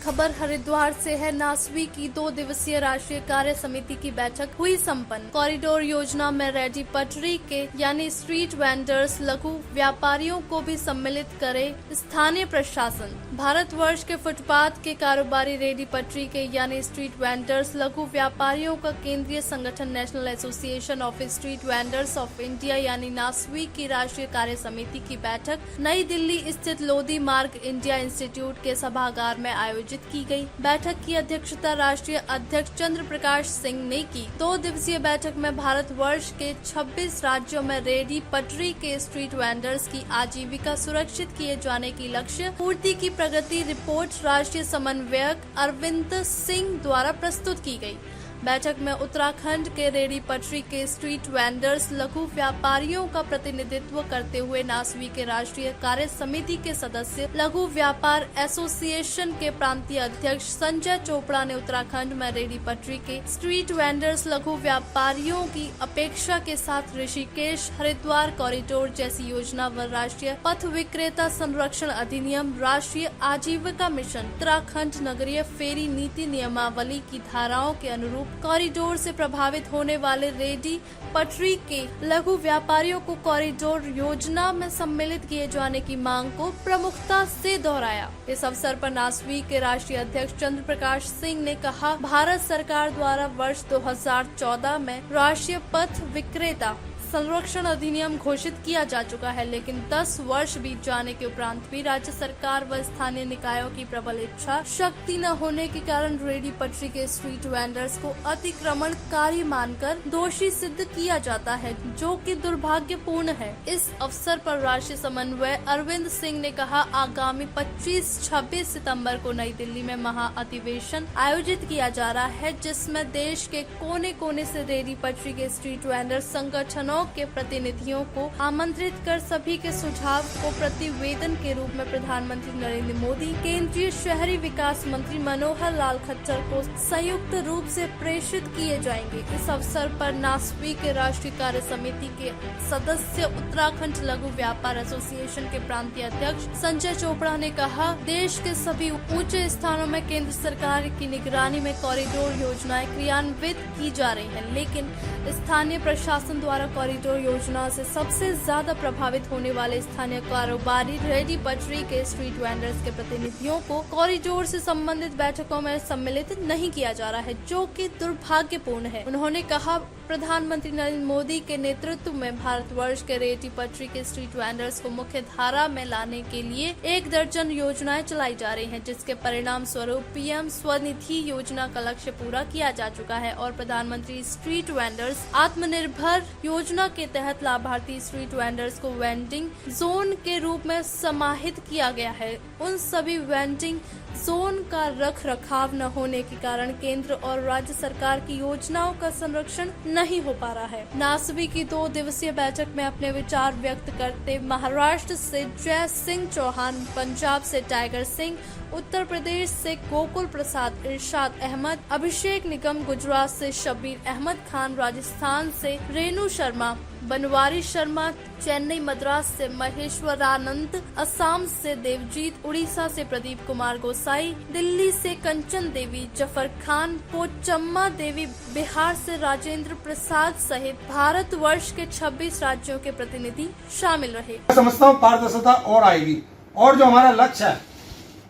खबर हरिद्वार से है। नासवी की 2 दिवसीय राष्ट्रीय कार्य समिति की बैठक हुई संपन्न। कॉरिडोर योजना में रेडी पटरी के यानी स्ट्रीट वेंडर्स, लघु व्यापारियों को भी सम्मिलित करे स्थानीय प्रशासन। भारतवर्ष के फुटपाथ के कारोबारी रेडी पटरी के यानी स्ट्रीट वेंडर्स, लघु व्यापारियों का केंद्रीय संगठन national association of street vendors of India यानी नासवी की राष्ट्रीय कार्य समिति की बैठक नई दिल्ली स्थित लोधी मार्ग इंडिया इंस्टीट्यूट के सभागार में आयोजित की गई। बैठक की अध्यक्षता राष्ट्रीय अध्यक्ष चंद्र प्रकाश सिंह ने की। 2 दिवसीय बैठक में भारतवर्ष के 26 राज्यों में रेडी पटरी के स्ट्रीट वेंडर्स की आजीविका सुरक्षित किए जाने की लक्ष्य पूर्ति की प्रगति रिपोर्ट राष्ट्रीय समन्वयक अरविंद सिंह द्वारा प्रस्तुत की गई। बैठक में उत्तराखंड के रेडी पटरी के स्ट्रीट वेंडर्स, लघु व्यापारियों का प्रतिनिधित्व करते हुए नासवी के राष्ट्रीय कार्य समिति के सदस्य, लघु व्यापार एसोसिएशन के प्रांतीय अध्यक्ष संजय चोपड़ा ने उत्तराखंड में रेडी पटरी के स्ट्रीट वेंडर्स, लघु व्यापारियों की अपेक्षा के साथ ऋषिकेश हरिद्वार कॉरिडोर जैसी योजना व राष्ट्रीय पथ विक्रेता संरक्षण अधिनियम, राष्ट्रीय आजीविका मिशन, उत्तराखंड नगरीय फेरी नीति नियमावली की धाराओं के अनुरूप कॉरिडोर से प्रभावित होने वाले रेडी पटरी के लघु व्यापारियों को कॉरिडोर योजना में सम्मिलित किए जाने की मांग को प्रमुखता से दोहराया। इस अवसर पर नासवी के राष्ट्रीय अध्यक्ष चंद्र प्रकाश सिंह ने कहा, भारत सरकार द्वारा वर्ष 2014 में राष्ट्रीय पथ विक्रेता संरक्षण अधिनियम घोषित किया जा चुका है, लेकिन 10 वर्ष बीत जाने के उपरांत भी राज्य सरकार व स्थानीय निकायों की प्रबल इच्छा शक्ति न होने के कारण रेडी पटरी के स्ट्रीट वेंडर्स को अतिक्रमणकारी मानकर दोषी सिद्ध किया जाता है, जो कि दुर्भाग्यपूर्ण है। इस अवसर पर राष्ट्रीय समन्वय अरविंद सिंह ने कहा, आगामी 25-26 सितंबर को नई दिल्ली में महा अधिवेशन आयोजित किया जा रहा है, जिसमें देश के कोने कोने से रेडी पटरी के स्ट्रीट वेंडर्स संगठनों के प्रतिनिधियों को आमंत्रित कर सभी के सुझाव को प्रतिवेदन के रूप में प्रधानमंत्री नरेंद्र मोदी, केंद्रीय शहरी विकास मंत्री मनोहर लाल खट्टर को संयुक्त रूप से प्रेषित किए जाएंगे। इस अवसर पर नासवी के राष्ट्रीय कार्य समिति के सदस्य, उत्तराखंड लघु व्यापार एसोसिएशन के प्रांतीय अध्यक्ष संजय चोपड़ा ने कहा, देश के सभी ऊंचे स्थानों में केंद्र सरकार की निगरानी में कॉरिडोर योजनाएं क्रियान्वित की जा रही है, लेकिन स्थानीय प्रशासन द्वारा कॉरिडोर योजना से सबसे ज्यादा प्रभावित होने वाले स्थानीय कारोबारी रेडी पटरी के स्ट्रीट वेंडर्स के प्रतिनिधियों को कॉरिडोर से संबंधित बैठकों में सम्मिलित नहीं किया जा रहा है, जो कि दुर्भाग्यपूर्ण है। उन्होंने कहा, प्रधानमंत्री नरेंद्र मोदी के नेतृत्व में भारतवर्ष के रेडी पटरी के स्ट्रीट वेंडर्स को मुख्य धारा में लाने के लिए 1 दर्जन योजनाएं चलाई जा रही हैं, जिसके परिणाम स्वरूप पीएम स्वनिधि योजना का लक्ष्य पूरा किया जा चुका है और प्रधानमंत्री स्ट्रीट वेंडर्स आत्मनिर्भर योजना के तहत लाभार्थी स्ट्रीट वेंडर्स को वेंडिंग जोन के रूप में समाहित किया गया है। उन सभी वेंडिंग जोन का रख रखाव न होने के कारण केंद्र और राज्य सरकार की योजनाओं का संरक्षण नहीं हो पा रहा है। नासवी की 2 दिवसीय बैठक में अपने विचार व्यक्त करते महाराष्ट्र से जय सिंह चौहान, पंजाब से टाइगर सिंह, उत्तर प्रदेश से गोकुल प्रसाद, इरशाद अहमद, अभिषेक निगम, गुजरात से शब्बीर अहमद खान, राजस्थान से रेणु शर्मा, बनवारी शर्मा, चेन्नई मद्रास से महेश्वरानंद, असम से देवजीत, उड़ीसा से प्रदीप कुमार गोसाई, दिल्ली से कंचन देवी, जफर खान, पोचम्मा देवी, बिहार से राजेंद्र प्रसाद सहित भारतवर्ष के 26 राज्यों के प्रतिनिधि शामिल रहे। समझता हूँ पारदर्शिता और आएगी, और जो हमारा लक्ष्य है,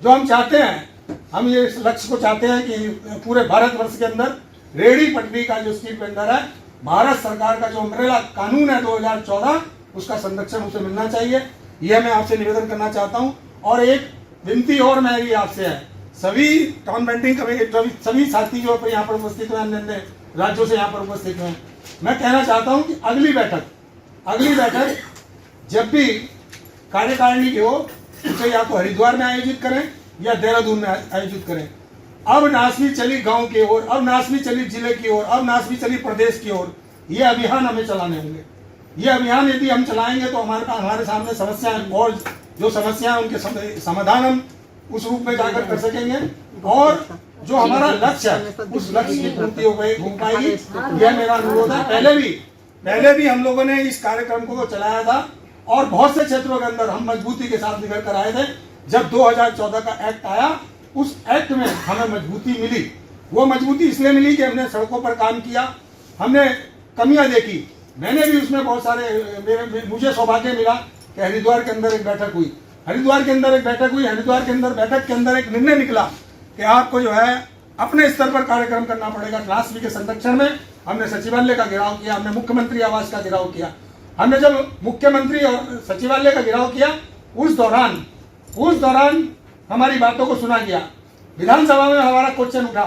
जो हम चाहते हैं, हम ये लक्ष्य को चाहते हैं कि पूरे भारतवर्ष के अंदर रेडी पटरी का जो स्ट्रीट वेंडर है, भारत सरकार का जो अम्ब्रेला कानून है 2014, उसका संरक्षण उसे मिलना चाहिए। यह मैं आपसे निवेदन करना चाहता हूं। और एक विनती और मेरी आपसे है, सभी टाउन वेंडिंग कमेटी, सभी साथी जो यहाँ पर उपस्थित हुए, अन्य राज्यों से यहाँ पर उपस्थित हुए, मैं कहना चाहता हूँ कि अगली बैठक जब भी कार्यकारिणी की हो, उसे या तो हरिद्वार में आयोजित करें या देहरादून में आयोजित करें। अब नासवी चली गांव की ओर, अब नासवी चली जिले की ओर, अब नासवी चली प्रदेश की ओर। ये अभियान हमें चलाने होंगे। ये अभियान यदि हम चलाएंगे तो हमारे सामने समस्याएं, और जो समस्याएं उनके समाधान हम उस रूप में जाकर कर सकेंगे, और जो हमारा लक्ष्य है उस लक्ष्य की पूर्ति हो पाएगी। यह मेरा अनुरोध है। पहले भी हम लोगों ने इस कार्यक्रम को चलाया था और बहुत से क्षेत्रों के अंदर हम मजबूती के साथ निकल कर आए थे। जब 2014 का एक्ट आया उस एक्ट में हमें मजबूती मिली। वो मजबूती इसलिए मिली कि हमने सड़कों पर काम किया, हमने कमियां देखी। मैंने भी उसमें बहुत सारे मुझे सौभाग्य मिला कि हरिद्वार के अंदर एक बैठक हुई। हरिद्वार के अंदर बैठक के अंदर एक निर्णय निकला कि आपको जो है अपने स्तर पर कार्यक्रम करना पड़ेगा। क्लास बी के संरक्षण में हमने सचिवालय का घेराव किया, हमने मुख्यमंत्री आवास का घेराव किया। हमने जब मुख्यमंत्री और सचिवालय का घेराव किया, उस दौरान हमारी बातों को सुना गया। विधानसभा में हमारा क्वेश्चन उठा।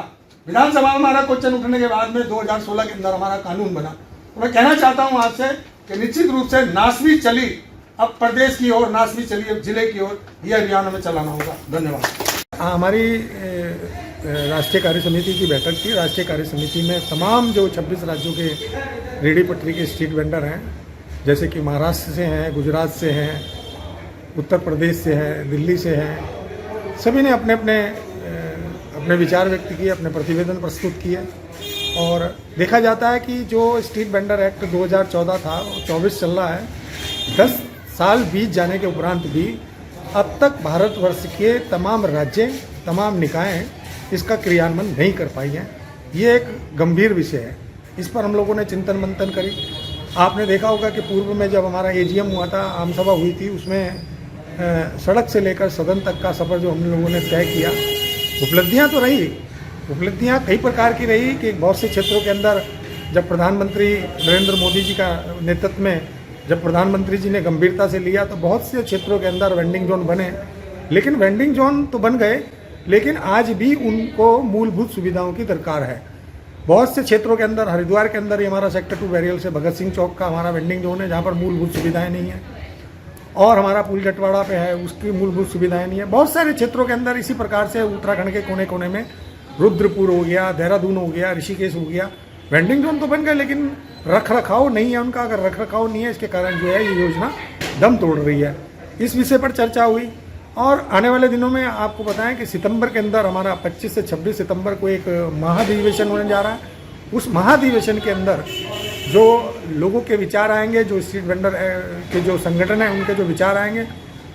विधानसभा में हमारा क्वेश्चन उठने के बाद में 2016 के अंदर हमारा कानून बना। तो मैं कहना चाहता हूं आपसे कि निश्चित रूप से नासवी चली अब प्रदेश की ओर, नासवी चली अब जिले की ओर, यह अभियान हमें चलाना होगा। धन्यवाद। हमारी राष्ट्रीय कार्य समिति की बैठक थी। राष्ट्रीय कार्य समिति में तमाम जो 26 राज्यों के रेहड़ी पटरी के स्ट्रीट वेंडर हैं, जैसे कि महाराष्ट्र से हैं, गुजरात से हैं, उत्तर प्रदेश से हैं, दिल्ली से हैं, सभी ने अपने विचार व्यक्त किए, अपने प्रतिवेदन प्रस्तुत किए। और देखा जाता है कि जो स्ट्रीट वेंडर एक्ट 2014 था, 24 चल रहा है। 10 साल बीत जाने के उपरांत भी अब तक भारतवर्ष के तमाम राज्य, तमाम निकाय इसका क्रियान्वयन नहीं कर पाई हैं। ये एक गंभीर विषय है। इस पर हम लोगों ने चिंतन मंथन करी। आपने देखा होगा कि पूर्व में जब हमारा AGM हुआ था, आम सभा हुई थी, उसमें सड़क से लेकर सदन तक का सफ़र जो हम लोगों ने तय किया, उपलब्धियां तो रही, उपलब्धियां कई प्रकार की रही कि बहुत से क्षेत्रों के अंदर जब प्रधानमंत्री नरेंद्र मोदी जी का नेतृत्व में जब प्रधानमंत्री जी ने गंभीरता से लिया तो बहुत से क्षेत्रों के अंदर वेंडिंग जोन बने। लेकिन वेंडिंग जोन तो बन गए, लेकिन आज भी उनको मूलभूत सुविधाओं की दरकार है। बहुत से क्षेत्रों के अंदर, हरिद्वार के अंदर ही हमारा सेक्टर 2 बैरियल से भगत सिंह चौक का हमारा वेंडिंग जोन है, जहाँ पर मूलभूत सुविधाएं नहीं है। और हमारा पुल जटवाड़ा पे है, उसकी मूलभूत सुविधाएं नहीं है। बहुत सारे क्षेत्रों के अंदर इसी प्रकार से उत्तराखंड के कोने कोने में, रुद्रपुर हो गया, देहरादून हो गया, ऋषिकेश हो गया, वेंडिंग जोन तो बन गए, लेकिन रख रखाव नहीं है उनका। अगर रख रखाव नहीं है, इसके कारण जो है ये योजना दम तोड़ रही है। इस विषय पर चर्चा हुई और आने वाले दिनों में आपको बताएं कि सितंबर के अंदर हमारा 25 से 26 सितंबर को एक महाधिवेशन होने जा रहा है। उस महाधिवेशन के अंदर जो लोगों के विचार आएंगे, जो स्ट्रीट वेंडर के जो संगठन है उनके जो विचार आएंगे,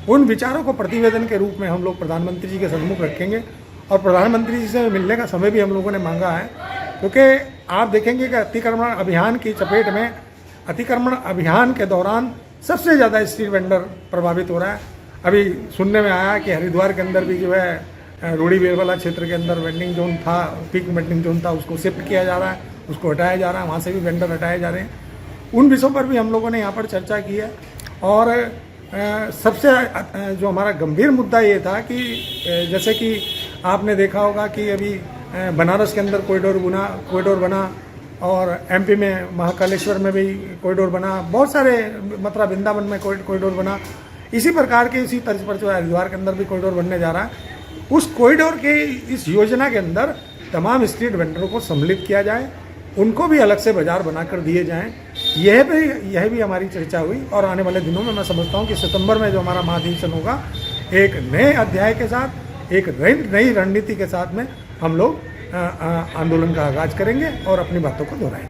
उन विचारों को प्रतिवेदन के रूप में हम लोग प्रधानमंत्री जी के सम्मुख रखेंगे। और प्रधानमंत्री जी से मिलने का समय भी हम लोगों ने मांगा है, क्योंकि आप देखेंगे कि अतिक्रमण अभियान की चपेट में, अतिक्रमण अभियान के दौरान सबसे ज़्यादा स्ट्रीट वेंडर प्रभावित हो रहा है। अभी सुनने में आया कि हरिद्वार के अंदर भी जो है रोड़ी बेलवाला क्षेत्र के अंदर वेंडिंग जोन था, पीक वेंडिंग जोन था, उसको शिफ्ट किया जा रहा है, उसको हटाया जा रहा है, वहाँ से भी वेंडर हटाए जा रहे हैं। उन विषयों पर भी हम लोगों ने यहाँ पर चर्चा की है। और सबसे जो हमारा गंभीर मुद्दा ये था कि जैसे कि आपने देखा होगा कि अभी बनारस के अंदर कॉरिडोर बना और MP में महाकालेश्वर में भी कॉरिडोर बना, बहुत सारे मथुरा वृंदावन में कॉरिडोर बना। इसी प्रकार के इसी तर्ज पर जो है हरिद्वार के अंदर भी कॉरिडोर बनने जा रहा है। उस कॉरिडोर के इस योजना के अंदर तमाम स्ट्रीट वेंडरों को सम्मिलित किया जाए, उनको भी अलग से बाजार बनाकर दिए जाएं। यह भी हमारी चर्चा हुई। और आने वाले दिनों में मैं समझता हूं कि सितंबर में जो हमारा महाधिवेशन होगा, एक नए अध्याय के साथ, एक नई रणनीति के साथ में हम लोग आंदोलन का आगाज करेंगे और अपनी बातों को दोहराएंगे।